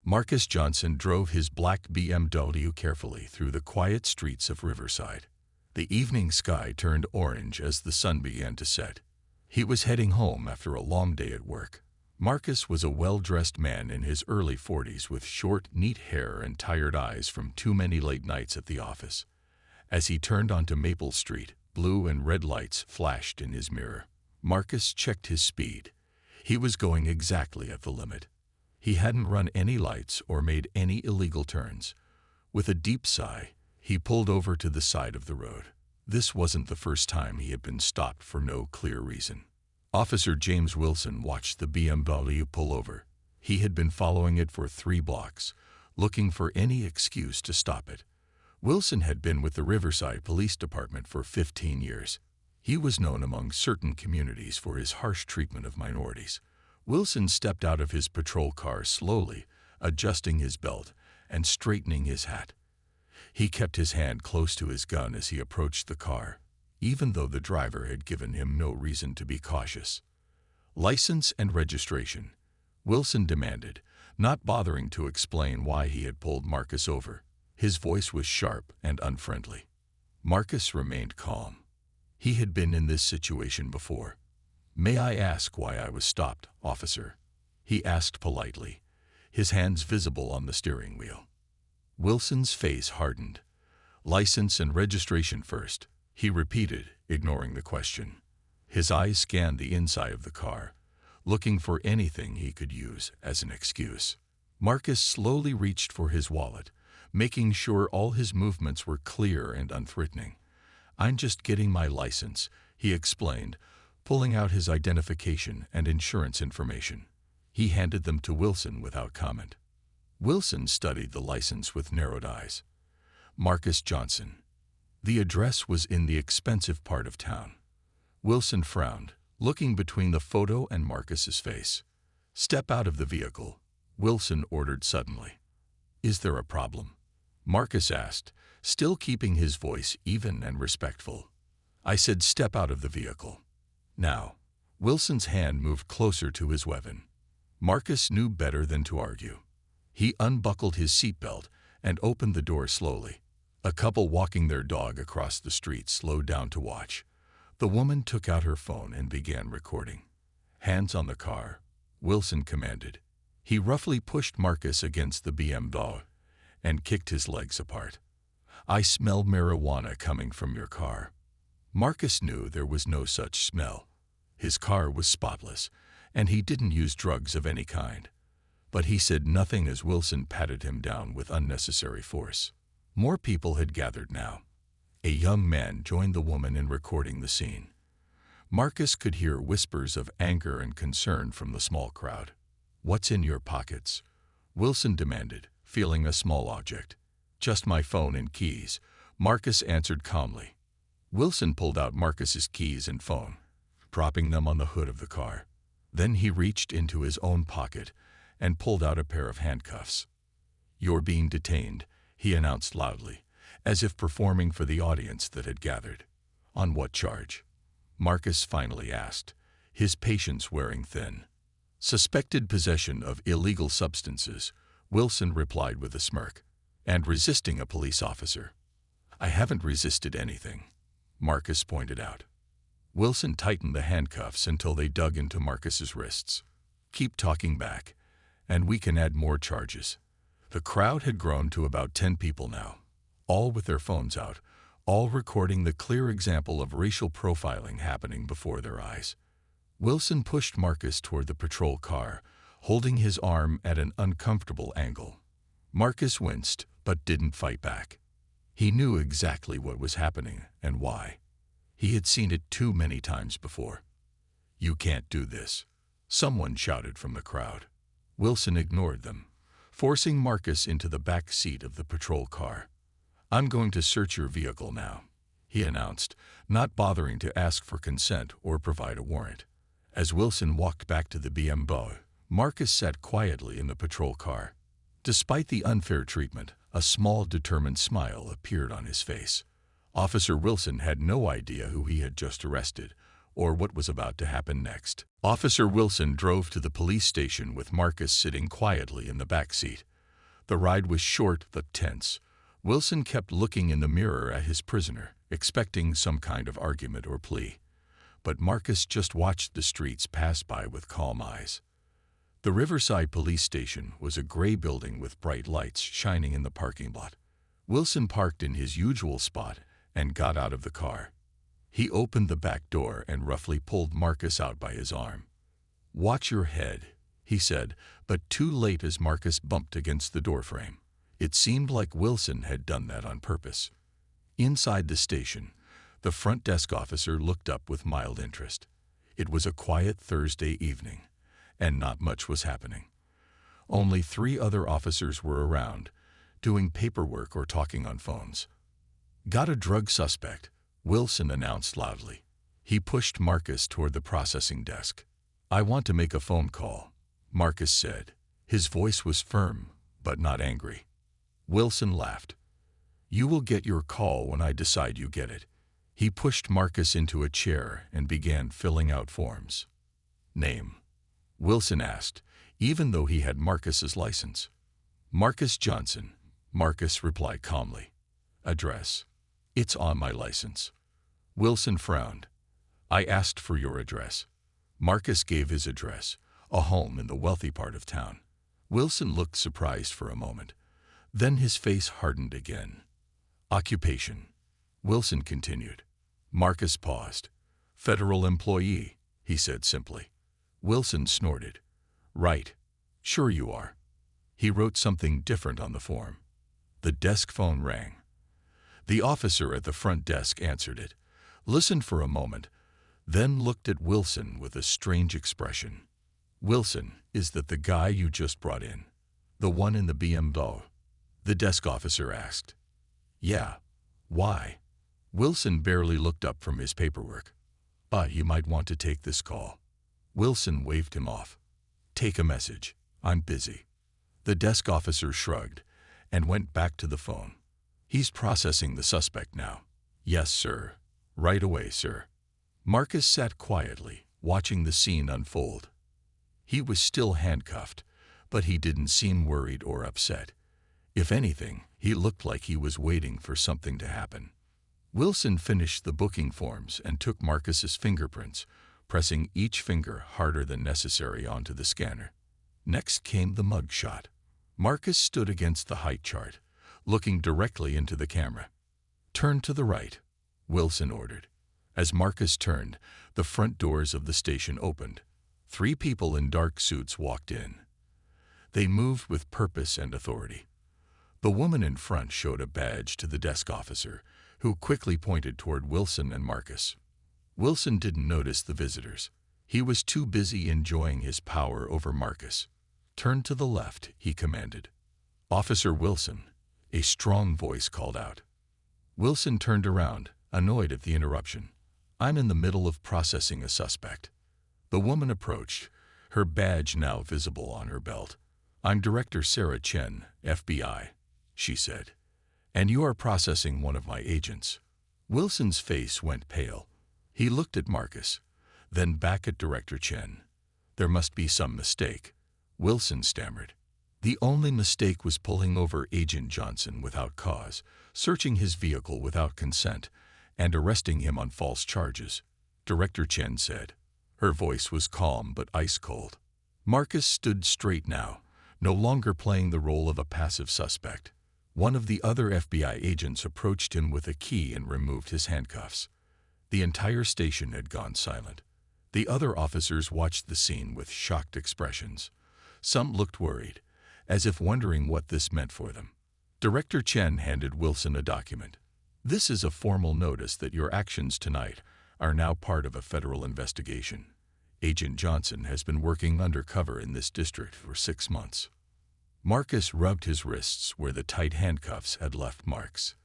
Marcus Johnson drove his black BMW carefully through the quiet streets of Riverside. The evening sky turned orange as the sun began to set. He was heading home after a long day at work. Marcus was a well-dressed man in his early 40s with short, neat hair and tired eyes from too many late nights at the office. As he turned onto Maple Street, blue and red lights flashed in his mirror. Marcus checked his speed. He was going exactly at the limit. He hadn't run any lights or made any illegal turns. With a deep sigh, he pulled over to the side of the road. This wasn't the first time he had been stopped for no clear reason. Officer James Wilson watched the BMW pull over. He had been following it for 3 blocks, looking for any excuse to stop it. Wilson had been with the Riverside Police Department for 15 years. He was known among certain communities for his harsh treatment of minorities. Wilson stepped out of his patrol car slowly, adjusting his belt and straightening his hat. He kept his hand close to his gun as he approached the car, even though the driver had given him no reason to be cautious. "License and registration," Wilson demanded, not bothering to explain why he had pulled Marcus over. His voice was sharp and unfriendly. Marcus remained calm. He had been in this situation before. "May I ask why I was stopped, officer?" he asked politely, his hands visible on the steering wheel. Wilson's face hardened. "License and registration first," he repeated, ignoring the question. His eyes scanned the inside of the car, looking for anything he could use as an excuse. Marcus slowly reached for his wallet, making sure all his movements were clear and unthreatening. "I'm just getting my license," he explained, pulling out his identification and insurance information. He handed them to Wilson without comment. Wilson studied the license with narrowed eyes. Marcus Johnson. The address was in the expensive part of town. Wilson frowned, looking between the photo and Marcus's face. "Step out of the vehicle," Wilson ordered suddenly. "Is there a problem?" Marcus asked, still keeping his voice even and respectful. "I said step out of the vehicle. Now." Wilson's hand moved closer to his weapon. Marcus knew better than to argue. He unbuckled his seatbelt and opened the door slowly. A couple walking their dog across the street slowed down to watch. The woman took out her phone and began recording. "Hands on the car," Wilson commanded. He roughly pushed Marcus against the BMW and kicked his legs apart. "I smell marijuana coming from your car." Marcus knew there was no such smell. His car was spotless, and he didn't use drugs of any kind. But he said nothing as Wilson patted him down with unnecessary force. More people had gathered now. A young man joined the woman in recording the scene. Marcus could hear whispers of anger and concern from the small crowd. "What's in your pockets?" Wilson demanded, feeling a small object. "Just my phone and keys," Marcus answered calmly. Wilson pulled out Marcus's keys and phone, dropping them on the hood of the car. Then he reached into his own pocket and pulled out a pair of handcuffs. "You're being detained," he announced loudly, as if performing for the audience that had gathered. "On what charge?" Marcus finally asked, his patience wearing thin. "Suspected possession of illegal substances," Wilson replied with a smirk, "and resisting a police officer." "I haven't resisted anything," Marcus pointed out. Wilson tightened the handcuffs until they dug into Marcus's wrists. "Keep talking back, and we can add more charges." The crowd had grown to about 10 people now, all with their phones out, all recording the clear example of racial profiling happening before their eyes. Wilson pushed Marcus toward the patrol car, holding his arm at an uncomfortable angle. Marcus winced, but didn't fight back. He knew exactly what was happening and why. He had seen it too many times before. "You can't do this," someone shouted from the crowd. Wilson ignored them, forcing Marcus into the back seat of the patrol car. "I'm going to search your vehicle now," he announced, not bothering to ask for consent or provide a warrant. As Wilson walked back to the BMW, Marcus sat quietly in the patrol car. Despite the unfair treatment, a small, determined smile appeared on his face. Officer Wilson had no idea who he had just arrested or what was about to happen next. Officer Wilson drove to the police station with Marcus sitting quietly in the back seat. The ride was short but tense. Wilson kept looking in the mirror at his prisoner, expecting some kind of argument or plea. But Marcus just watched the streets pass by with calm eyes. The Riverside Police Station was a gray building with bright lights shining in the parking lot. Wilson parked in his usual spot and got out of the car. He opened the back door and roughly pulled Marcus out by his arm. "Watch your head," he said, but too late as Marcus bumped against the doorframe. It seemed like Wilson had done that on purpose. Inside the station, the front desk officer looked up with mild interest. It was a quiet Thursday evening, and not much was happening. Only 3 other officers were around, doing paperwork or talking on phones. "Got a drug suspect," Wilson announced loudly. He pushed Marcus toward the processing desk. "I want to make a phone call," Marcus said. His voice was firm, but not angry. Wilson laughed. "You will get your call when I decide you get it." He pushed Marcus into a chair and began filling out forms. "Name?" Wilson asked, even though he had Marcus's license. "Marcus Johnson," Marcus replied calmly. "Address?" "It's on my license." Wilson frowned. "I asked for your address." Marcus gave his address, a home in the wealthy part of town. Wilson looked surprised for a moment. Then his face hardened again. "Occupation?" Wilson continued. Marcus paused. "Federal employee," he said simply. Wilson snorted. "Right. Sure you are." He wrote something different on the form. The desk phone rang. The officer at the front desk answered it, listened for a moment, then looked at Wilson with a strange expression. "Wilson, is that the guy you just brought in? The one in the BMW?" the desk officer asked. "Yeah. Why?" Wilson barely looked up from his paperwork. You might want to take this call." Wilson waved him off. "Take a message. I'm busy." The desk officer shrugged and went back to the phone. "He's processing the suspect now." "Yes, sir. Right away, sir." Marcus sat quietly, watching the scene unfold. He was still handcuffed, but he didn't seem worried or upset. If anything, he looked like he was waiting for something to happen. Wilson finished the booking forms and took Marcus's fingerprints, pressing each finger harder than necessary onto the scanner. Next came the mug shot. Marcus stood against the height chart, looking directly into the camera. "Turn to the right," Wilson ordered. As Marcus turned, the front doors of the station opened. 3 people in dark suits walked in. They moved with purpose and authority. The woman in front showed a badge to the desk officer, who quickly pointed toward Wilson and Marcus. Wilson didn't notice the visitors. He was too busy enjoying his power over Marcus. "Turn to the left," he commanded. "Officer Wilson," a strong voice called out. Wilson turned around, annoyed at the interruption. "I'm in the middle of processing a suspect." The woman approached, her badge now visible on her belt. "I'm Director Sarah Chen, FBI," she said. "And you are processing one of my agents." Wilson's face went pale. He looked at Marcus, then back at Director Chen. "There must be some mistake," Wilson stammered. "The only mistake was pulling over Agent Johnson without cause, searching his vehicle without consent, and arresting him on false charges," Director Chen said. Her voice was calm but ice-cold. Marcus stood straight now, no longer playing the role of a passive suspect. One of the other FBI agents approached him with a key and removed his handcuffs. The entire station had gone silent. The other officers watched the scene with shocked expressions. Some looked worried, as if wondering what this meant for them. Director Chen handed Wilson a document. "This is a formal notice that your actions tonight are now part of a federal investigation. Agent Johnson has been working undercover in this district for 6 months." Marcus rubbed his wrists where the tight handcuffs had left marks.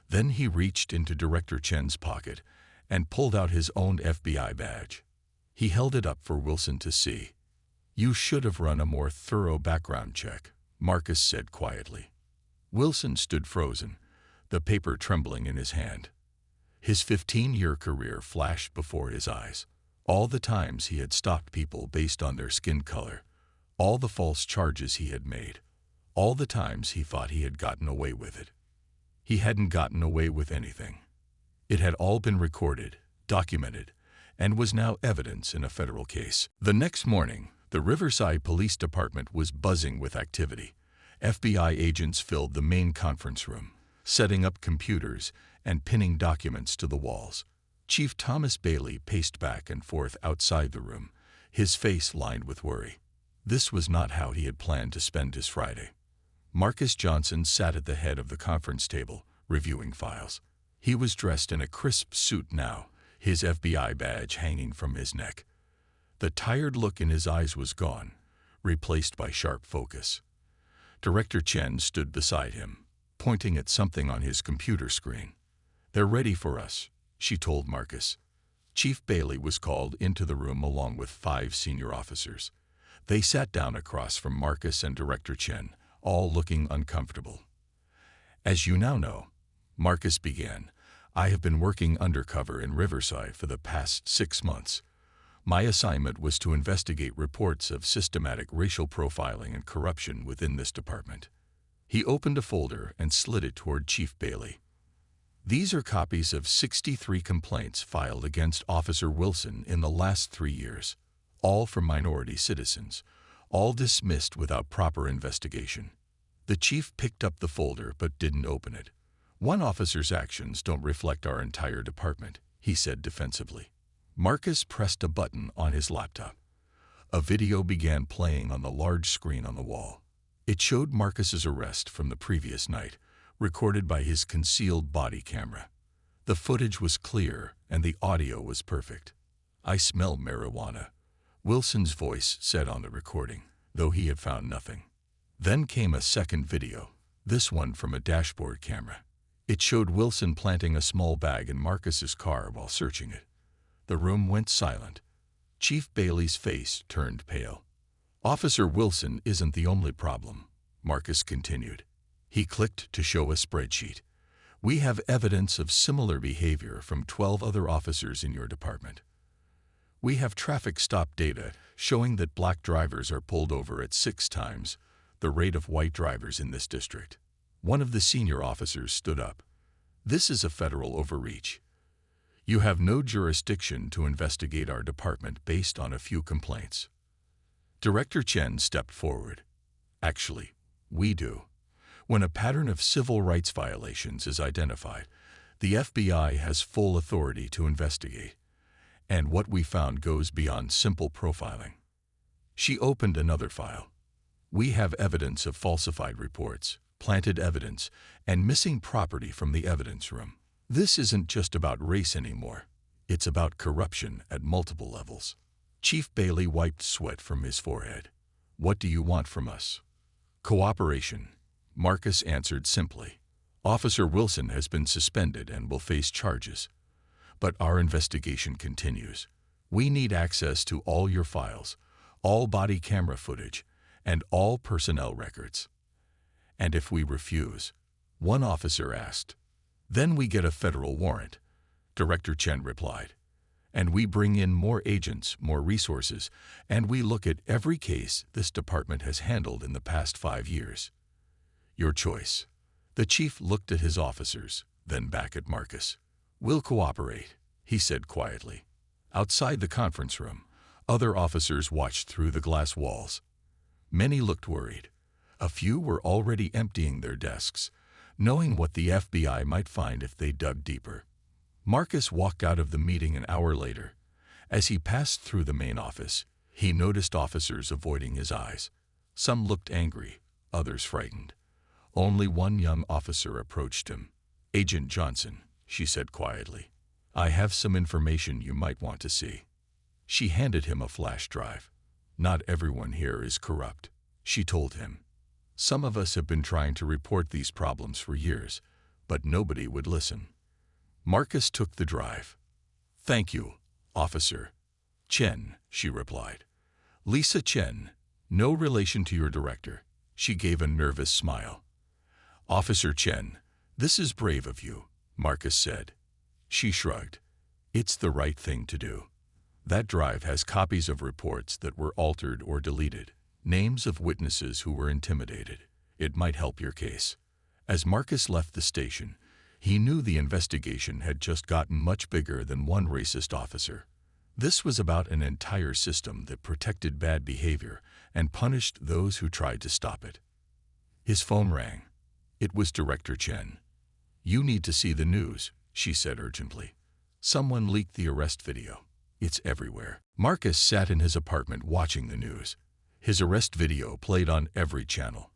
Then he reached into Director Chen's pocket and pulled out his own FBI badge. He held it up for Wilson to see. "You should have run a more thorough background check," Marcus said quietly. Wilson stood frozen, the paper trembling in his hand. His 15-year career flashed before his eyes. All the times he had stopped people based on their skin color, all the false charges he had made, All the times he thought he had gotten away with it. He hadn't gotten away with anything. It had all been recorded, documented, and was now evidence in a federal case. The next morning, the Riverside Police Department was buzzing with activity. FBI agents filled the main conference room, setting up computers and pinning documents to the walls. Chief Thomas Bailey paced back and forth outside the room, his face lined with worry. This was not how he had planned to spend his Friday. Marcus Johnson sat at the head of the conference table, reviewing files. He was dressed in a crisp suit now, his FBI badge hanging from his neck. The tired look in his eyes was gone, replaced by sharp focus. Director Chen stood beside him, pointing at something on his computer screen. "They're ready for us," she told Marcus. Chief Bailey was called into the room along with 5 senior officers. They sat down across from Marcus and Director Chen, all looking uncomfortable. "As you now know," Marcus began, "I have been working undercover in Riverside for the past 6 months. My assignment was to investigate reports of systematic racial profiling and corruption within this department." He opened a folder and slid it toward Chief Bailey. "These are copies of 63 complaints filed against Officer Wilson in the last 3 years, all from minority citizens, all dismissed without proper investigation." The chief picked up the folder but didn't open it. "One officer's actions don't reflect our entire department," he said defensively. Marcus pressed a button on his laptop. A video began playing on the large screen on the wall. It showed Marcus's arrest from the previous night, recorded by his concealed body camera. The footage was clear and the audio was perfect. "I smell marijuana," Wilson's voice said on the recording, though he had found nothing. Then came a second video, this one from a dashboard camera. It showed Wilson planting a small bag in Marcus's car while searching it. The room went silent. Chief Bailey's face turned pale. "Officer Wilson isn't the only problem," Marcus continued. He clicked to show a spreadsheet. "We have evidence of similar behavior from 12 other officers in your department. We have traffic stop data showing that black drivers are pulled over at 6 times the rate of white drivers in this district." One of the senior officers stood up. "This is a federal overreach. You have no jurisdiction to investigate our department based on a few complaints." Director Chen stepped forward. "Actually, we do. When a pattern of civil rights violations is identified, the FBI has full authority to investigate. And what we found goes beyond simple profiling." She opened another file. "We have evidence of falsified reports, planted evidence, and missing property from the evidence room. This isn't just about race anymore. It's about corruption at multiple levels." Chief Bailey wiped sweat from his forehead. "What do you want from us?" "Cooperation," Marcus answered simply. "Officer Wilson has been suspended and will face charges. But our investigation continues. We need access to all your files, all body camera footage, and all personnel records." "And if we refuse?" one officer asked. "Then we get a federal warrant," Director Chen replied. "And we bring in more agents, more resources, and we look at every case this department has handled in the past 5 years. Your choice." The chief looked at his officers, then back at Marcus. "We'll cooperate," he said quietly. Outside the conference room, other officers watched through the glass walls. Many looked worried. A few were already emptying their desks, knowing what the FBI might find if they dug deeper. Marcus walked out of the meeting an hour later. As he passed through the main office, he noticed officers avoiding his eyes. Some looked angry, others frightened. Only one young officer approached him. "Agent Johnson," she said quietly, "I have some information you might want to see." She handed him a flash drive. "Not everyone here is corrupt," she told him. "Some of us have been trying to report these problems for years, but nobody would listen." Marcus took the drive. "Thank you, Officer Chen," she replied. "Lisa Chen, no relation to your director." She gave a nervous smile. "Officer Chen, this is brave of you," Marcus said. She shrugged. "It's the right thing to do. That drive has copies of reports that were altered or deleted, names of witnesses who were intimidated. It might help your case." As Marcus left the station, he knew the investigation had just gotten much bigger than one racist officer. This was about an entire system that protected bad behavior and punished those who tried to stop it. His phone rang. It was Director Chen. "You need to see the news," she said urgently. "Someone leaked the arrest video. It's everywhere." Marcus sat in his apartment watching the news. His arrest video played on every channel.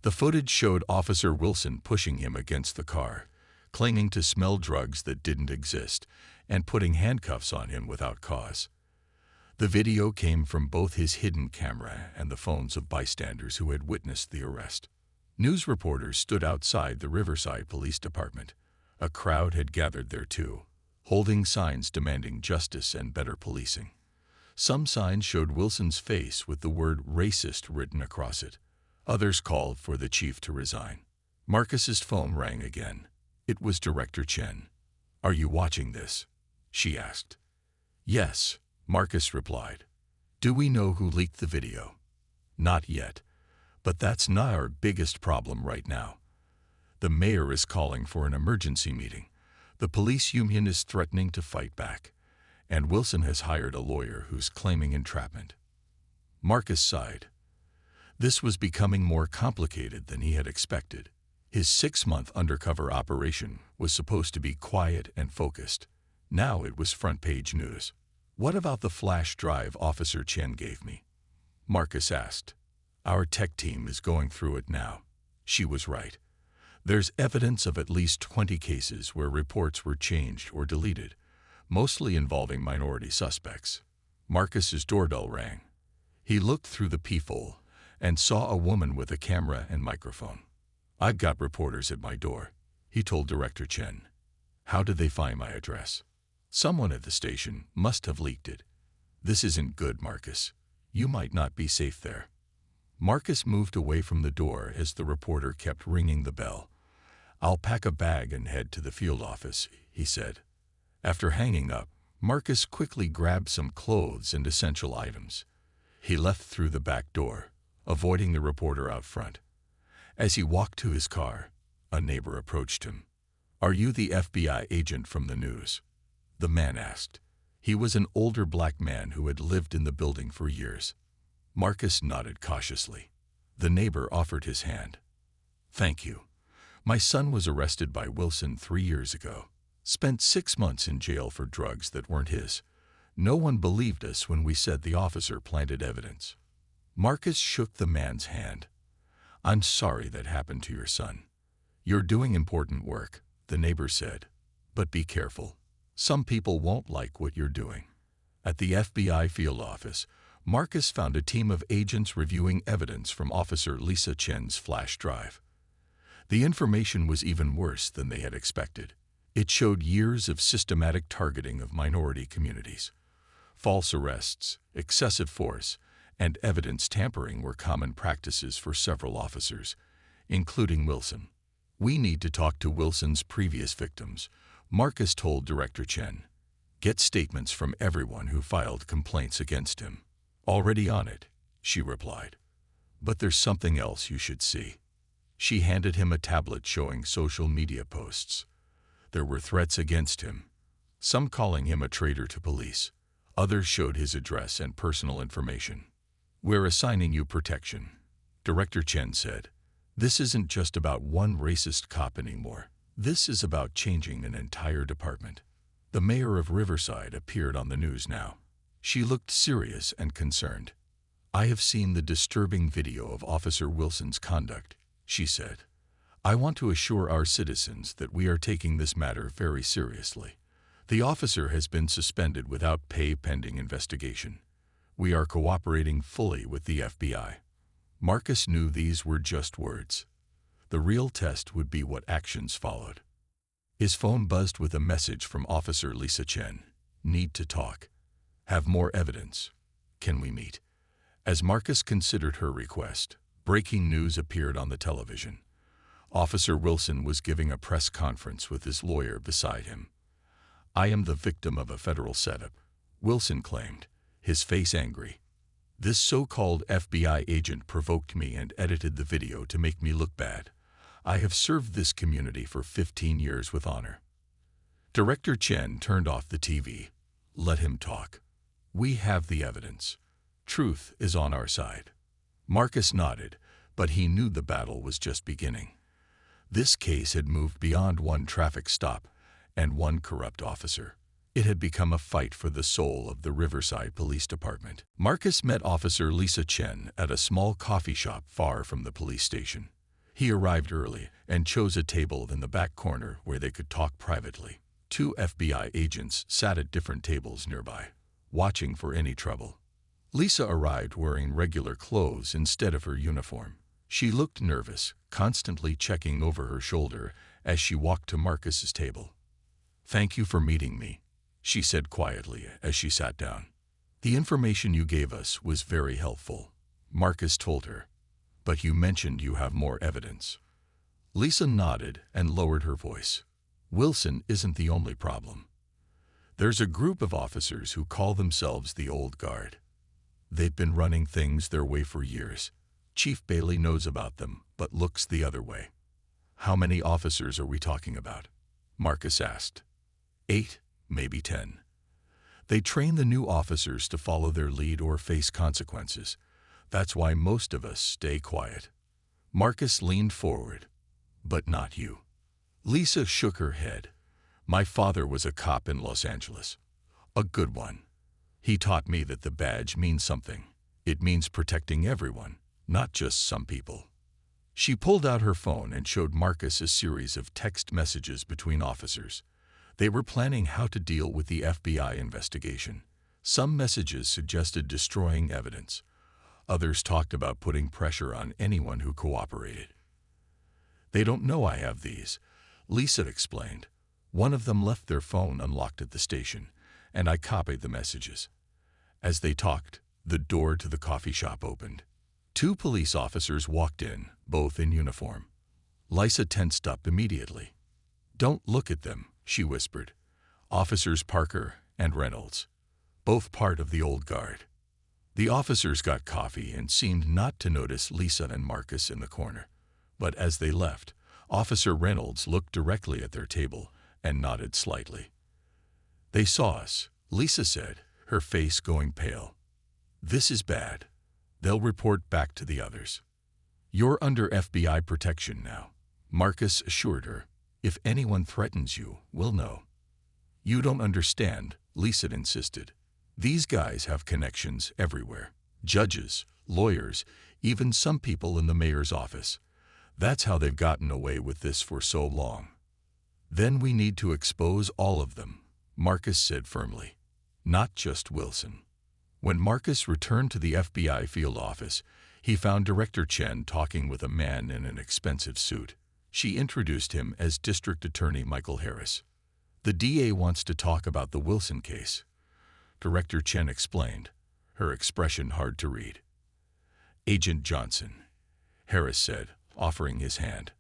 The footage showed Officer Wilson pushing him against the car, claiming to smell drugs that didn't exist, and putting handcuffs on him without cause. The video came from both his hidden camera and the phones of bystanders who had witnessed the arrest. News reporters stood outside the Riverside Police Department. A crowd had gathered there too, holding signs demanding justice and better policing. Some signs showed Wilson's face with the word racist written across it. Others called for the chief to resign. Marcus's phone rang again. It was Director Chen. "Are you watching this?" she asked. "Yes," Marcus replied. "Do we know who leaked the video?" "Not yet, but that's not our biggest problem right now. The mayor is calling for an emergency meeting. The police union is threatening to fight back, and Wilson has hired a lawyer who's claiming entrapment." Marcus sighed. This was becoming more complicated than he had expected. His 6-month undercover operation was supposed to be quiet and focused. Now it was front-page news. "What about the flash drive Officer Chen gave me?" Marcus asked. "Our tech team is going through it now." She was right. There's evidence of at least 20 cases where reports were changed or deleted, mostly involving minority suspects. Marcus's doorbell rang. He looked through the peephole and saw a woman with a camera and microphone. "I've got reporters at my door," he told Director Chen. "How did they find my address?" "Someone at the station must have leaked it." "This isn't good, Marcus. You might not be safe there." Marcus moved away from the door as the reporter kept ringing the bell. "I'll pack a bag and head to the field office," he said. After hanging up, Marcus quickly grabbed some clothes and essential items. He left through the back door, avoiding the reporter out front. As he walked to his car, a neighbor approached him. "Are you the FBI agent from the news?" the man asked. He was an older black man who had lived in the building for years. Marcus nodded cautiously. The neighbor offered his hand. "Thank you. My son was arrested by Wilson 3 years ago. Spent 6 months in jail for drugs that weren't his. No one believed us when we said the officer planted evidence." Marcus shook the man's hand. "I'm sorry that happened to your son. You're doing important work," the neighbor said. "But be careful. Some people won't like what you're doing." At the FBI field office, Marcus found a team of agents reviewing evidence from Officer Lisa Chen's flash drive. The information was even worse than they had expected. It showed years of systematic targeting of minority communities. False arrests, excessive force, and evidence tampering were common practices for several officers, including Wilson. "We need to talk to Wilson's previous victims," Marcus told Director Chen. "Get statements from everyone who filed complaints against him." "Already on it," she replied. "But there's something else you should see." She handed him a tablet showing social media posts. There were threats against him, some calling him a traitor to police. Others showed his address and personal information. "We're assigning you protection," Director Chen said. "This isn't just about one racist cop anymore. This is about changing an entire department." The mayor of Riverside appeared on the news now. She looked serious and concerned. "I have seen the disturbing video of Officer Wilson's conduct," she said. "I want to assure our citizens that we are taking this matter very seriously. The officer has been suspended without pay pending investigation. We are cooperating fully with the FBI." Marcus knew these were just words. The real test would be what actions followed. His phone buzzed with a message from Officer Lisa Chen. "Need to talk. Have more evidence. Can we meet?" As Marcus considered her request, breaking news appeared on the television. Officer Wilson was giving a press conference with his lawyer beside him. "I am the victim of a federal setup," Wilson claimed, his face angry. This so-called FBI agent provoked me and edited the video to make me look bad. I have served this community for 15 years with honor. Director Chen turned off the TV. Let him talk. We have the evidence. Truth is on our side. Marcus nodded, but he knew the battle was just beginning. This case had moved beyond one traffic stop and one corrupt officer. It had become a fight for the soul of the Riverside Police Department. Marcus met Officer Lisa Chen at a small coffee shop far from the police station. He arrived early and chose a table in the back corner where they could talk privately. Two FBI agents sat at different tables nearby, watching for any trouble. Lisa arrived wearing regular clothes instead of her uniform. She looked nervous, constantly checking over her shoulder as she walked to Marcus's table. "Thank you for meeting me," she said quietly as she sat down. "The information you gave us was very helpful," Marcus told her. "But you mentioned you have more evidence." Lisa nodded and lowered her voice. "Wilson isn't the only problem. There's a group of officers who call themselves the Old Guard. They've been running things their way for years. Chief Bailey knows about them, but looks the other way." "How many officers are we talking about?" Marcus asked. 8, maybe 10. They train the new officers to follow their lead or face consequences. That's why most of us stay quiet. Marcus leaned forward. "But not you." Lisa shook her head. "My father was a cop in Los Angeles. A good one. He taught me that the badge means something. It means protecting everyone, not just some people." She pulled out her phone and showed Marcus a series of text messages between officers. They were planning how to deal with the FBI investigation. Some messages suggested destroying evidence. Others talked about putting pressure on anyone who cooperated. "They don't know I have these," Lisa explained. "One of them left their phone unlocked at the station, and I copied the messages." As they talked, the door to the coffee shop opened. 2 police officers walked in, both in uniform. Lisa tensed up immediately. "Don't look at them," she whispered. "Officers Parker and Reynolds, both part of the Old Guard." The officers got coffee and seemed not to notice Lisa and Marcus in the corner. But as they left, Officer Reynolds looked directly at their table and nodded slightly. "They saw us," Lisa said, her face going pale. "This is bad. They'll report back to the others." "You're under FBI protection now," Marcus assured her. "If anyone threatens you, we'll know." "You don't understand," Lisa insisted. "These guys have connections everywhere. Judges, lawyers, even some people in the mayor's office. That's how they've gotten away with this for so long." "Then we need to expose all of them," Marcus said firmly. "Not just Wilson." When Marcus returned to the FBI field office, he found Director Chen talking with a man in an expensive suit. She introduced him as District Attorney Michael Harris. "The DA wants to talk about the Wilson case," Director Chen explained, her expression hard to read. "Agent Johnson," Harris said, offering his hand.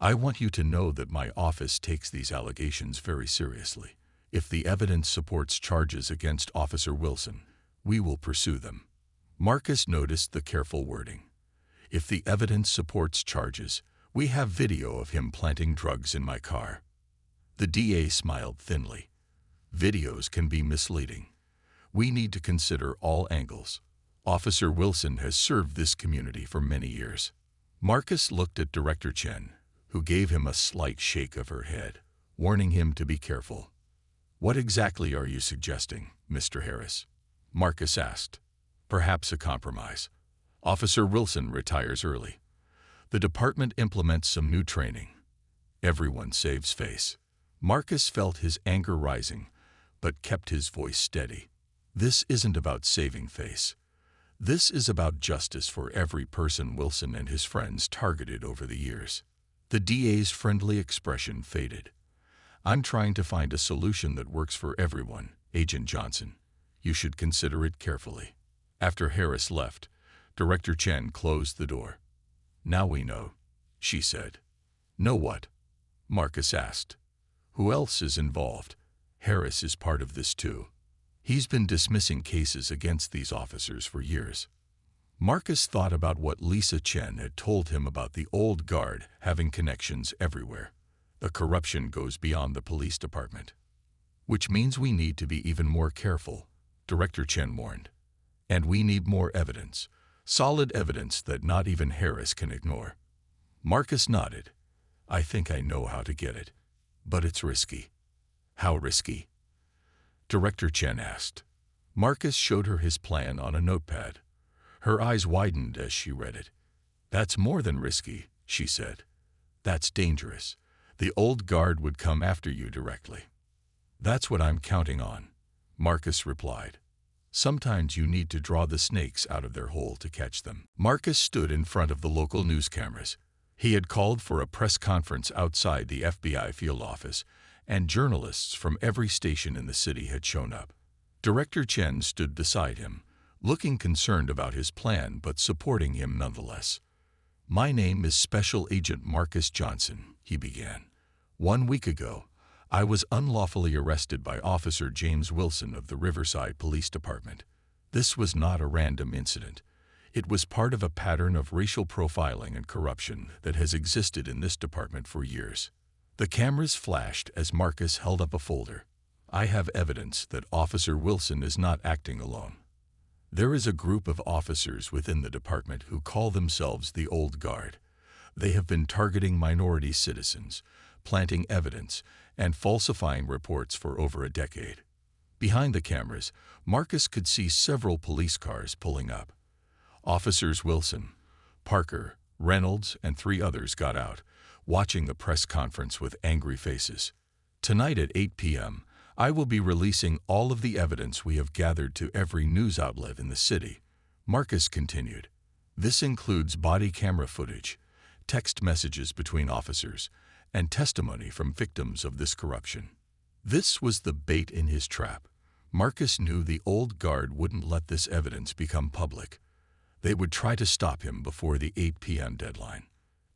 "I want you to know that my office takes these allegations very seriously. If the evidence supports charges against Officer Wilson, we will pursue them." Marcus noticed the careful wording. "If the evidence supports charges, we have video of him planting drugs in my car." The DA smiled thinly. "Videos can be misleading. We need to consider all angles. Officer Wilson has served this community for many years." Marcus looked at Director Chen, who gave him a slight shake of her head, warning him to be careful. "What exactly are you suggesting, Mr. Harris?" Marcus asked. "Perhaps a compromise. Officer Wilson retires early. The department implements some new training. Everyone saves face." Marcus felt his anger rising, but kept his voice steady. "This isn't about saving face. This is about justice for every person Wilson and his friends targeted over the years." The DA's friendly expression faded. "I'm trying to find a solution that works for everyone, Agent Johnson. You should consider it carefully." After Harris left, Director Chen closed the door. "Now we know," she said. "Know what?" Marcus asked. "Who else is involved? Harris is part of this too." He's been dismissing cases against these officers for years. Marcus thought about what Lisa Chen had told him about the old guard having connections everywhere. The corruption goes beyond the police department. Which means we need to be even more careful, Director Chen warned. And we need more evidence, solid evidence that not even Harris can ignore. Marcus nodded. I think I know how to get it. But it's risky. How risky? Director Chen asked. Marcus showed her his plan on a notepad. Her eyes widened as she read it. That's more than risky, she said. That's dangerous. The old guard would come after you directly. That's what I'm counting on, Marcus replied. Sometimes you need to draw the snakes out of their hole to catch them. Marcus stood in front of the local news cameras. He had called for a press conference outside the FBI field office, and journalists from every station in the city had shown up. Director Chen stood beside him, looking concerned about his plan but supporting him nonetheless. My name is Special Agent Marcus Johnson, he began. 1 week ago, I was unlawfully arrested by Officer James Wilson of the Riverside Police Department. This was not a random incident. It was part of a pattern of racial profiling and corruption that has existed in this department for years. The cameras flashed as Marcus held up a folder. I have evidence that Officer Wilson is not acting alone. There is a group of officers within the department who call themselves the Old Guard. They have been targeting minority citizens, planting evidence, and falsifying reports for over a decade. Behind the cameras, Marcus could see several police cars pulling up. Officers Wilson, Parker, Reynolds, and 3 others got out, watching the press conference with angry faces. Tonight at 8 p.m., I will be releasing all of the evidence we have gathered to every news outlet in the city, Marcus continued. This includes body camera footage, text messages between officers, and testimony from victims of this corruption. This was the bait in his trap. Marcus knew the old guard wouldn't let this evidence become public. They would try to stop him before the 8 p.m. deadline.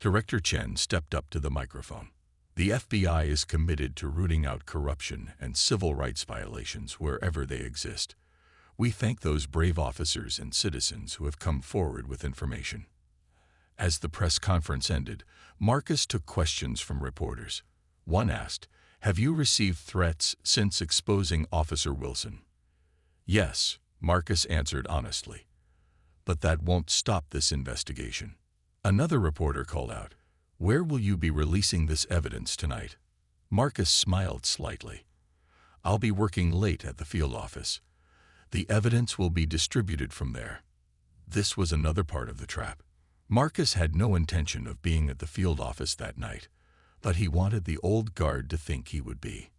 Director Chen stepped up to the microphone. The FBI is committed to rooting out corruption and civil rights violations wherever they exist. We thank those brave officers and citizens who have come forward with information. As the press conference ended, Marcus took questions from reporters. One asked, "Have you received threats since exposing Officer Wilson?" Yes, Marcus answered honestly. But that won't stop this investigation. Another reporter called out, "Where will you be releasing this evidence tonight?" Marcus smiled slightly. "I'll be working late at the field office. The evidence will be distributed from there." This was another part of the trap. Marcus had no intention of being at the field office that night, but he wanted the old guard to think he would be.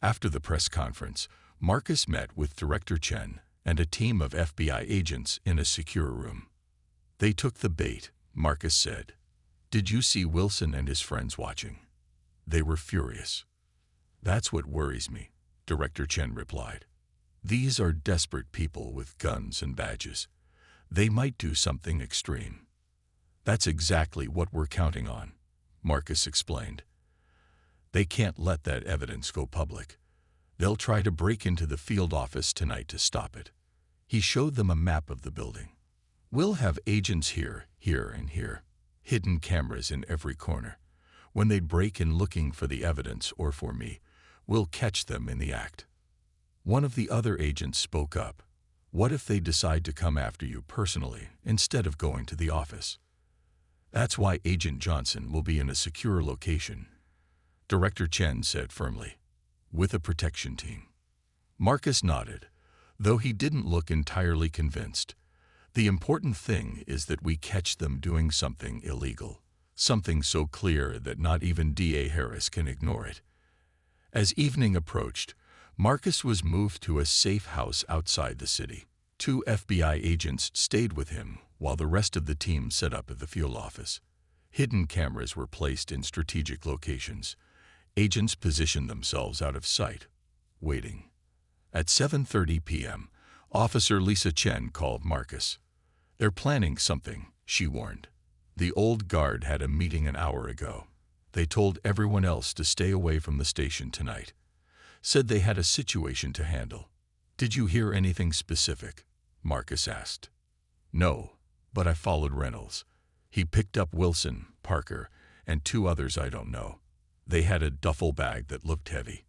After the press conference, Marcus met with Director Chen and a team of FBI agents in a secure room. They took the bait, Marcus said. "Did you see Wilson and his friends watching?" They were furious. "That's what worries me," Director Chen replied. "These are desperate people with guns and badges. They might do something extreme." "That's exactly what we're counting on," Marcus explained. "They can't let that evidence go public. They'll try to break into the field office tonight to stop it." He showed them a map of the building. "We'll have agents here, here, and here. Hidden cameras in every corner. When they break in looking for the evidence or for me, we'll catch them in the act." One of the other agents spoke up. "What if they decide to come after you personally instead of going to the office?" "That's why Agent Johnson will be in a secure location," Director Chen said firmly, "with a protection team." Marcus nodded, though he didn't look entirely convinced. The important thing is that we catch them doing something illegal, something so clear that not even D.A. Harris can ignore it. As evening approached, Marcus was moved to a safe house outside the city. 2 FBI agents stayed with him while the rest of the team set up at the field office. Hidden cameras were placed in strategic locations. Agents positioned themselves out of sight, waiting. At 7:30 p.m., Officer Lisa Chen called Marcus. "They're planning something," she warned. "The old guard had a meeting an hour ago. They told everyone else to stay away from the station tonight. Said they had a situation to handle." Did you hear anything specific? Marcus asked. No, but I followed Reynolds. He picked up Wilson, Parker, and two others I don't know. They had a duffel bag that looked heavy.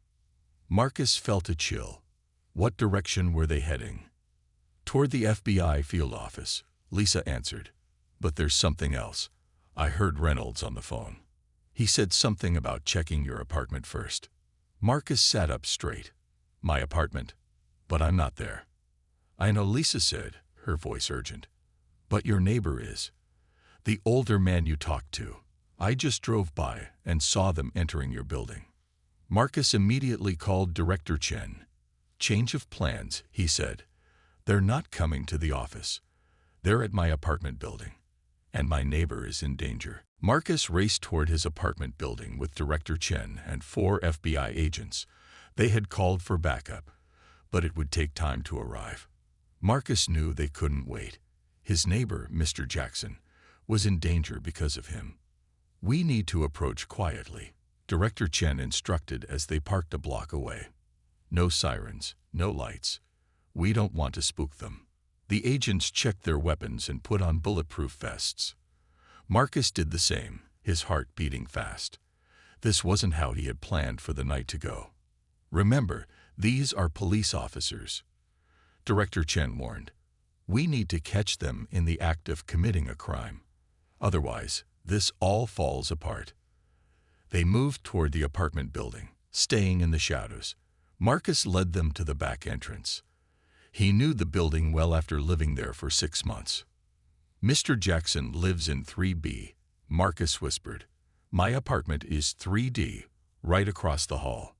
Marcus felt a chill. What direction were they heading? Toward the FBI field office, Lisa answered. But there's something else. I heard Reynolds on the phone. He said something about checking your apartment first. Marcus sat up straight. My apartment? But I'm not there. I know, Lisa said, her voice urgent. But your neighbor is. The older man you talked to. I just drove by and saw them entering your building. Marcus immediately called Director Chen. Change of plans, he said. They're not coming to the office. They're at my apartment building. And my neighbor is in danger. Marcus raced toward his apartment building with Director Chen and 4 FBI agents. They had called for backup, but it would take time to arrive. Marcus knew they couldn't wait. His neighbor, Mr. Jackson, was in danger because of him. We need to approach quietly, Director Chen instructed as they parked a block away. No sirens, no lights. We don't want to spook them. The agents checked their weapons and put on bulletproof vests. Marcus did the same, his heart beating fast. This wasn't how he had planned for the night to go. Remember, these are police officers. Director Chen warned. We need to catch them in the act of committing a crime. Otherwise, this all falls apart. They moved toward the apartment building, staying in the shadows. Marcus led them to the back entrance. He knew the building well after living there for 6 months. Mr. Jackson lives in 3B, Marcus whispered. My apartment is 3D, right across the hall.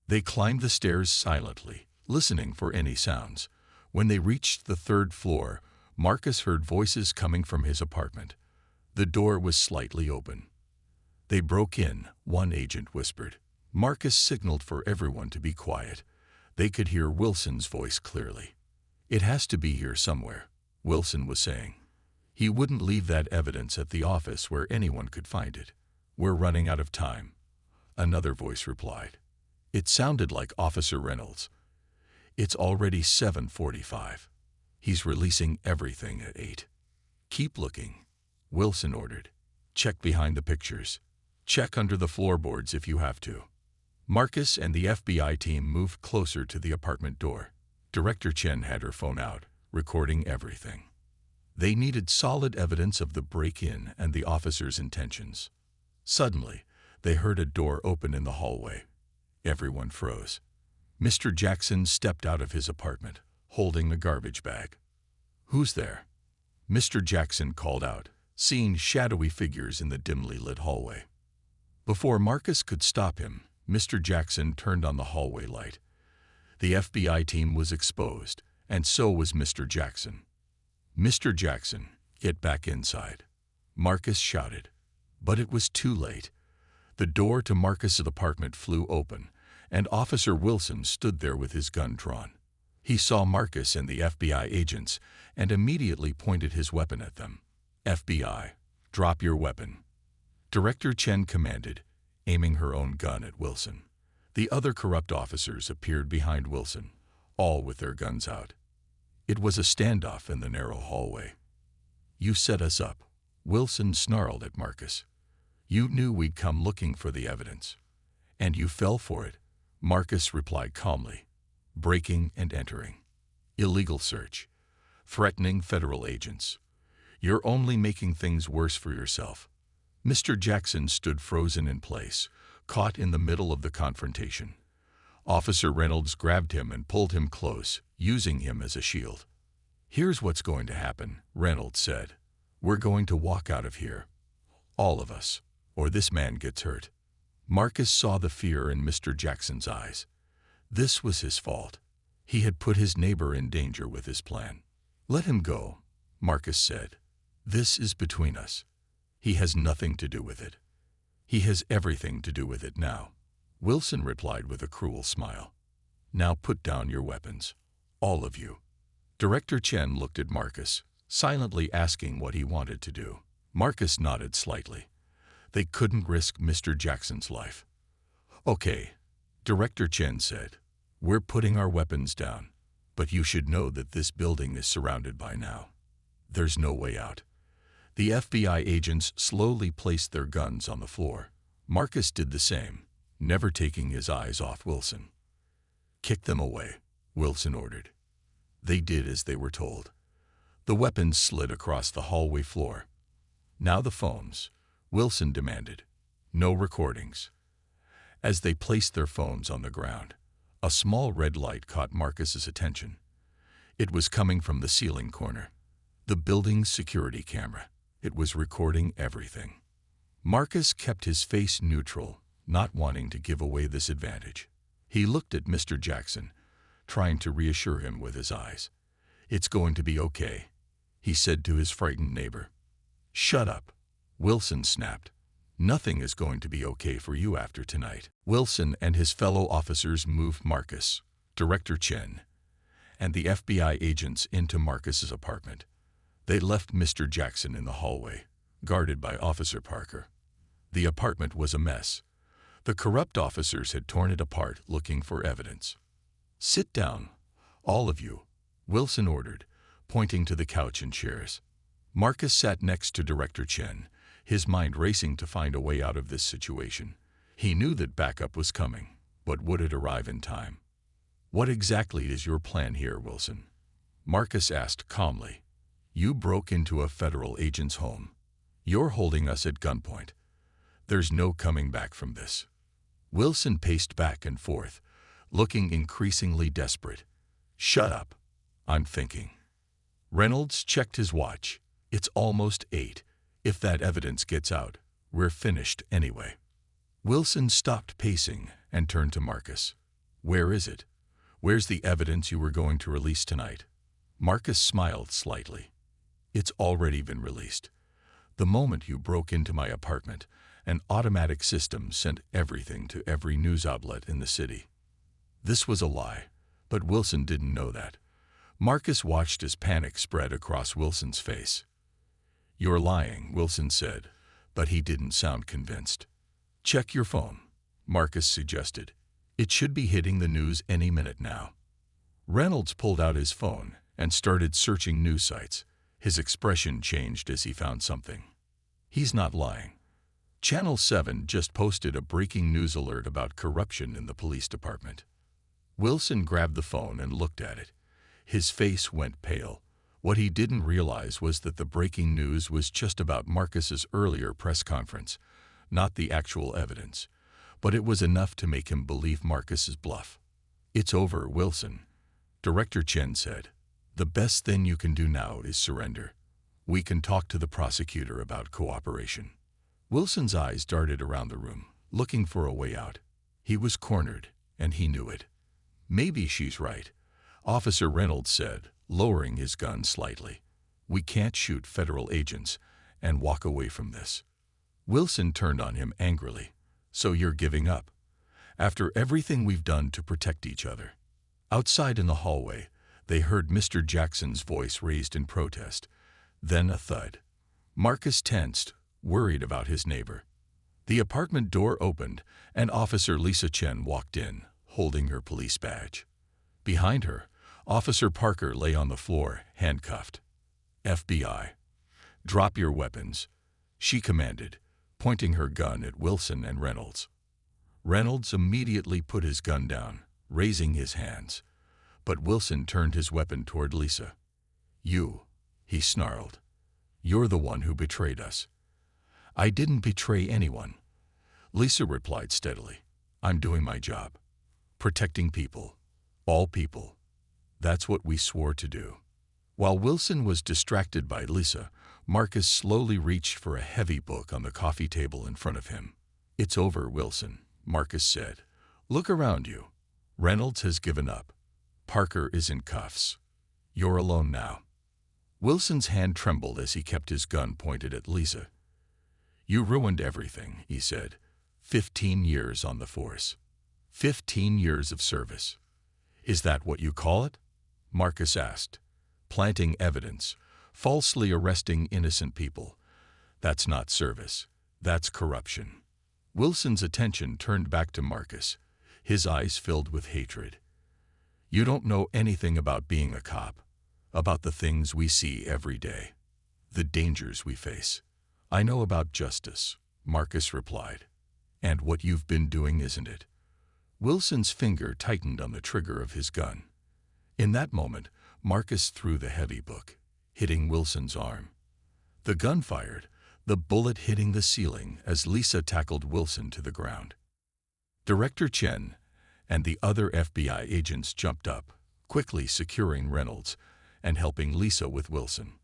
They climbed the stairs silently, listening for any sounds. When they reached the 3rd floor, Marcus heard voices coming from his apartment. The door was slightly open. They broke in, one agent whispered. Marcus signaled for everyone to be quiet. They could hear Wilson's voice clearly. It has to be here somewhere, Wilson was saying. He wouldn't leave that evidence at the office where anyone could find it. We're running out of time. Another voice replied. It sounded like Officer Reynolds. It's already 7:45. He's releasing everything at 8. Keep looking, Wilson ordered. Check behind the pictures. Check under the floorboards if you have to. Marcus and the FBI team moved closer to the apartment door. Director Chen had her phone out, recording everything. They needed solid evidence of the break-in and the officer's intentions. Suddenly, they heard a door open in the hallway. Everyone froze. Mr. Jackson stepped out of his apartment, holding a garbage bag. Who's there? Mr. Jackson called out, seeing shadowy figures in the dimly lit hallway. Before Marcus could stop him, Mr. Jackson turned on the hallway light. The FBI team was exposed, and so was Mr. Jackson. Mr. Jackson, get back inside, Marcus shouted. But it was too late. The door to Marcus's apartment flew open, and Officer Wilson stood there with his gun drawn. He saw Marcus and the FBI agents and immediately pointed his weapon at them. FBI, drop your weapon. Director Chen commanded, aiming her own gun at Wilson. The other corrupt officers appeared behind Wilson, all with their guns out. It was a standoff in the narrow hallway. You set us up, Wilson snarled at Marcus. You knew we'd come looking for the evidence. And you fell for it, Marcus replied calmly. Breaking and entering. Illegal search. Threatening federal agents. You're only making things worse for yourself. Mr. Jackson stood frozen in place, caught in the middle of the confrontation. Officer Reynolds grabbed him and pulled him close, using him as a shield. Here's what's going to happen, Reynolds said. We're going to walk out of here. All of us, or this man gets hurt. Marcus saw the fear in Mr. Jackson's eyes. This was his fault. He had put his neighbor in danger with his plan. Let him go, Marcus said. This is between us. He has nothing to do with it. He has everything to do with it now. Wilson replied with a cruel smile. Now put down your weapons. All of you. Director Chen looked at Marcus, silently asking what he wanted to do. Marcus nodded slightly. They couldn't risk Mr. Jackson's life. Okay, Director Chen said. We're putting our weapons down. But you should know that this building is surrounded by now. There's no way out. The FBI agents slowly placed their guns on the floor. Marcus did the same, never taking his eyes off Wilson. "Kick them away," Wilson ordered. They did as they were told. The weapons slid across the hallway floor. "Now the phones," Wilson demanded. "No recordings." As they placed their phones on the ground, a small red light caught Marcus's attention. It was coming from the ceiling corner. The building's security camera. It was recording everything. Marcus kept his face neutral, not wanting to give away this advantage. He looked at Mr. Jackson, trying to reassure him with his eyes. "It's going to be okay," he said to his frightened neighbor. "Shut up," Wilson snapped. "Nothing is going to be okay for you after tonight." Wilson and his fellow officers moved Marcus, Director Chen, and the FBI agents into Marcus's apartment. They left Mr. Jackson in the hallway, guarded by Officer Parker. The apartment was a mess. The corrupt officers had torn it apart looking for evidence. "Sit down, all of you," Wilson ordered, pointing to the couch and chairs. Marcus sat next to Director Chen, his mind racing to find a way out of this situation. He knew that backup was coming, but would it arrive in time? "What exactly is your plan here, Wilson?" Marcus asked calmly. "You broke into a federal agent's home. You're holding us at gunpoint. There's no coming back from this." Wilson paced back and forth, looking increasingly desperate. "Shut up. I'm thinking." Reynolds checked his watch. "It's almost 8. If that evidence gets out, we're finished anyway." Wilson stopped pacing and turned to Marcus. "Where is it? Where's the evidence you were going to release tonight?" Marcus smiled slightly. "It's already been released. The moment you broke into my apartment, an automatic system sent everything to every news outlet in the city." This was a lie, but Wilson didn't know that. Marcus watched as panic spread across Wilson's face. "You're lying," Wilson said, but he didn't sound convinced. "Check your phone," Marcus suggested. "It should be hitting the news any minute now." Reynolds pulled out his phone and started searching news sites. His expression changed as he found something. "He's not lying. Channel 7 just posted a breaking news alert about corruption in the police department." Wilson grabbed the phone and looked at it. His face went pale. What he didn't realize was that the breaking news was just about Marcus's earlier press conference, not the actual evidence. But it was enough to make him believe Marcus's bluff. "It's over, Wilson," Director Chen said. "The best thing you can do now is surrender. We can talk to the prosecutor about cooperation." Wilson's eyes darted around the room, looking for a way out. He was cornered, and he knew it. "Maybe she's right," Officer Reynolds said, lowering his gun slightly. "We can't shoot federal agents and walk away from this." Wilson turned on him angrily. "So you're giving up? After everything we've done to protect each other?" Outside in the hallway, they heard Mr. Jackson's voice raised in protest, then a thud. Marcus tensed, worried about his neighbor. The apartment door opened, and Officer Lisa Chen walked in, holding her police badge. Behind her, Officer Parker lay on the floor, handcuffed. "FBI, drop your weapons," she commanded, pointing her gun at Wilson and Reynolds. Reynolds immediately put his gun down, raising his hands. But Wilson turned his weapon toward Lisa. "You," he snarled. "You're the one who betrayed us." "I didn't betray anyone," Lisa replied steadily. "I'm doing my job. Protecting people. All people. That's what we swore to do." While Wilson was distracted by Lisa, Marcus slowly reached for a heavy book on the coffee table in front of him. "It's over, Wilson," Marcus said. "Look around you. Reynolds has given up. Parker is in cuffs. You're alone now." Wilson's hand trembled as he kept his gun pointed at Lisa. "You ruined everything," he said. 15 years on the force. 15 years of service. "Is that what you call it?" Marcus asked. "Planting evidence, falsely arresting innocent people. That's not service. That's corruption." Wilson's attention turned back to Marcus, his eyes filled with hatred. You don't know anything about being a cop, about the things we see every day, the dangers we face. I know about justice, Marcus replied. And what you've been doing, isn't it? Wilson's finger tightened on the trigger of his gun. In that moment, Marcus threw the heavy book, hitting Wilson's arm. The gun fired, the bullet hitting the ceiling as Lisa tackled Wilson to the ground. Director Chen and the other FBI agents jumped up, quickly securing Reynolds and helping Lisa with Wilson.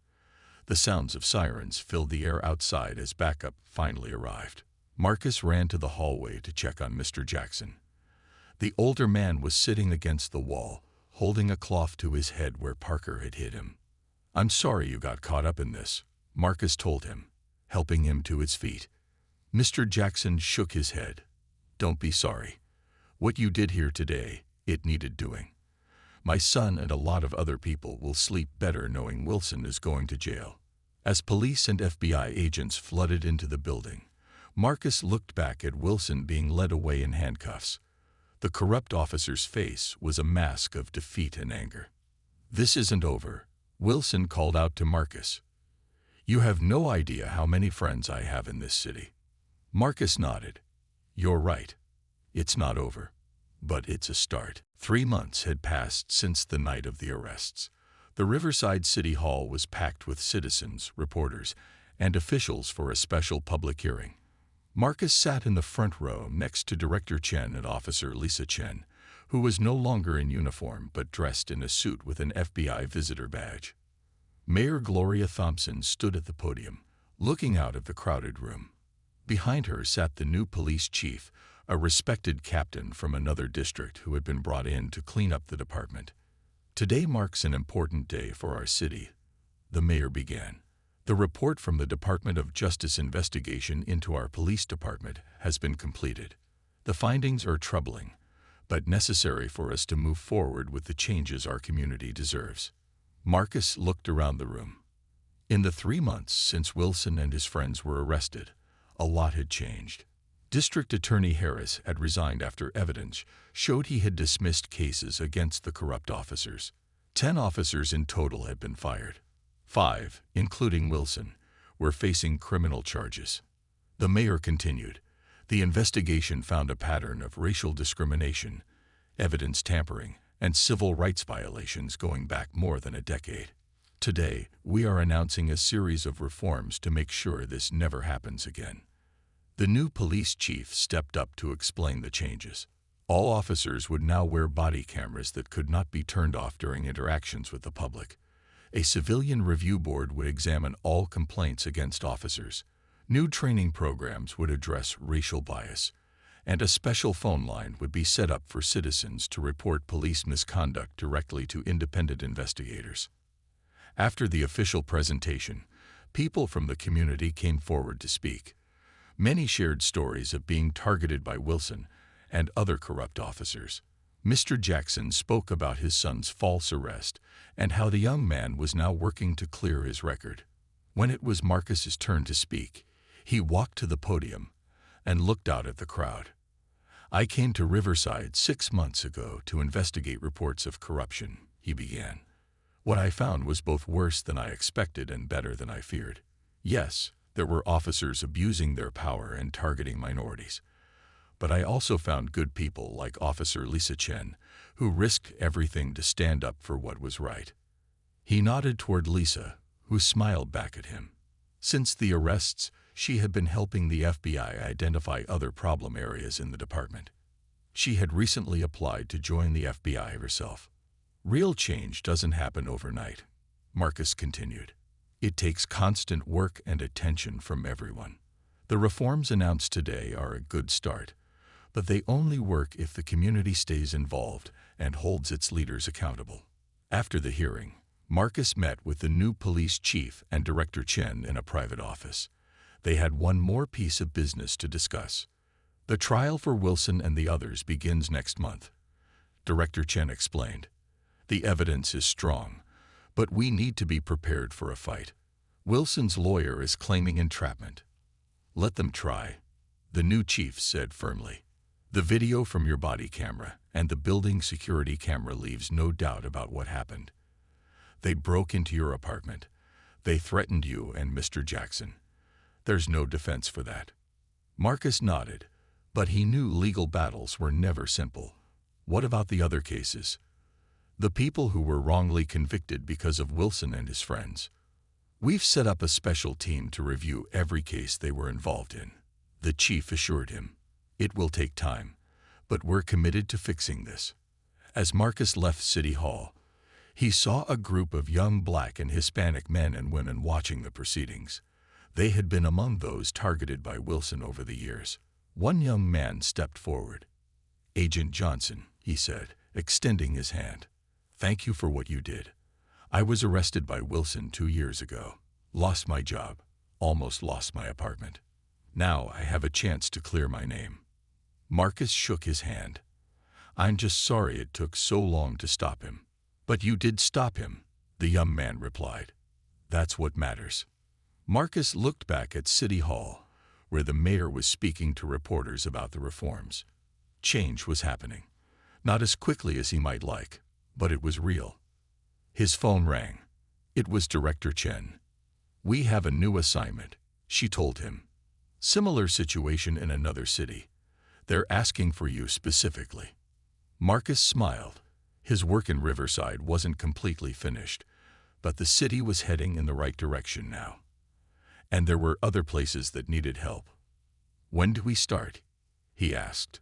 The sounds of sirens filled the air outside as backup finally arrived. Marcus ran to the hallway to check on Mr. Jackson. The older man was sitting against the wall, holding a cloth to his head where Parker had hit him. "I'm sorry you got caught up in this," Marcus told him, helping him to his feet. Mr. Jackson shook his head. "Don't be sorry. What you did here today, it needed doing. My son and a lot of other people will sleep better knowing Wilson is going to jail." As police and FBI agents flooded into the building, Marcus looked back at Wilson being led away in handcuffs. The corrupt officer's face was a mask of defeat and anger. "This isn't over," Wilson called out to Marcus. "You have no idea how many friends I have in this city." Marcus nodded. "You're right. It's not over. But it's a start." 3 months had passed since the night of the arrests. The Riverside City Hall was packed with citizens, reporters, and officials for a special public hearing. Marcus sat in the front row next to Director Chen and Officer Lisa Chen, who was no longer in uniform but dressed in a suit with an FBI visitor badge. Mayor Gloria Thompson stood at the podium, looking out at the crowded room. Behind her sat the new police chief, a respected captain from another district who had been brought in to clean up the department. "Today marks an important day for our city," the mayor began. "The report from the Department of Justice investigation into our police department has been completed. The findings are troubling, but necessary for us to move forward with the changes our community deserves." Marcus looked around the room. In the 3 months since Wilson and his friends were arrested, a lot had changed. District Attorney Harris had resigned after evidence showed he had dismissed cases against the corrupt officers. 10 officers in total had been fired. 5, including Wilson, were facing criminal charges. The mayor continued. The investigation found a pattern of racial discrimination, evidence tampering, and civil rights violations going back more than a decade. Today, we are announcing a series of reforms to make sure this never happens again. The new police chief stepped up to explain the changes. All officers would now wear body cameras that could not be turned off during interactions with the public. A civilian review board would examine all complaints against officers. New training programs would address racial bias, and a special phone line would be set up for citizens to report police misconduct directly to independent investigators. After the official presentation, people from the community came forward to speak. Many shared stories of being targeted by Wilson and other corrupt officers. Mr. Jackson spoke about his son's false arrest and how the young man was now working to clear his record. When it was Marcus's turn to speak, he walked to the podium and looked out at the crowd. "I came to Riverside 6 months ago to investigate reports of corruption," he began. "What I found was both worse than I expected and better than I feared. Yes, there were officers abusing their power and targeting minorities. But I also found good people like Officer Lisa Chen, who risked everything to stand up for what was right." He nodded toward Lisa, who smiled back at him. Since the arrests, she had been helping the FBI identify other problem areas in the department. She had recently applied to join the FBI herself. "Real change doesn't happen overnight," Marcus continued. "It takes constant work and attention from everyone. The reforms announced today are a good start, but they only work if the community stays involved and holds its leaders accountable." After the hearing, Marcus met with the new police chief and Director Chen in a private office. They had one more piece of business to discuss. "The trial for Wilson and the others begins next month," Director Chen explained. "The evidence is strong, but we need to be prepared for a fight. Wilson's lawyer is claiming entrapment." "Let them try," the new chief said firmly. "The video from your body camera and the building security camera leaves no doubt about what happened. They broke into your apartment. They threatened you and Mr. Jackson. There's no defense for that." Marcus nodded, but he knew legal battles were never simple. "What about the other cases? The people who were wrongly convicted because of Wilson and his friends?" "We've set up a special team to review every case they were involved in," the chief assured him. "It will take time, but we're committed to fixing this." As Marcus left City Hall, he saw a group of young Black and Hispanic men and women watching the proceedings. They had been among those targeted by Wilson over the years. One young man stepped forward. "Agent Johnson," he said, extending his hand. "Thank you for what you did. I was arrested by Wilson 2 years ago. Lost my job. Almost lost my apartment. Now I have a chance to clear my name." Marcus shook his hand. "I'm just sorry it took so long to stop him." "But you did stop him," the young man replied. "That's what matters." Marcus looked back at City Hall, where the mayor was speaking to reporters about the reforms. Change was happening. Not as quickly as he might like, but it was real. His phone rang. It was Director Chen. "We have a new assignment," she told him. "Similar situation in another city. They're asking for you specifically." Marcus smiled. His work in Riverside wasn't completely finished, but the city was heading in the right direction now. And there were other places that needed help. "When do we start?" he asked.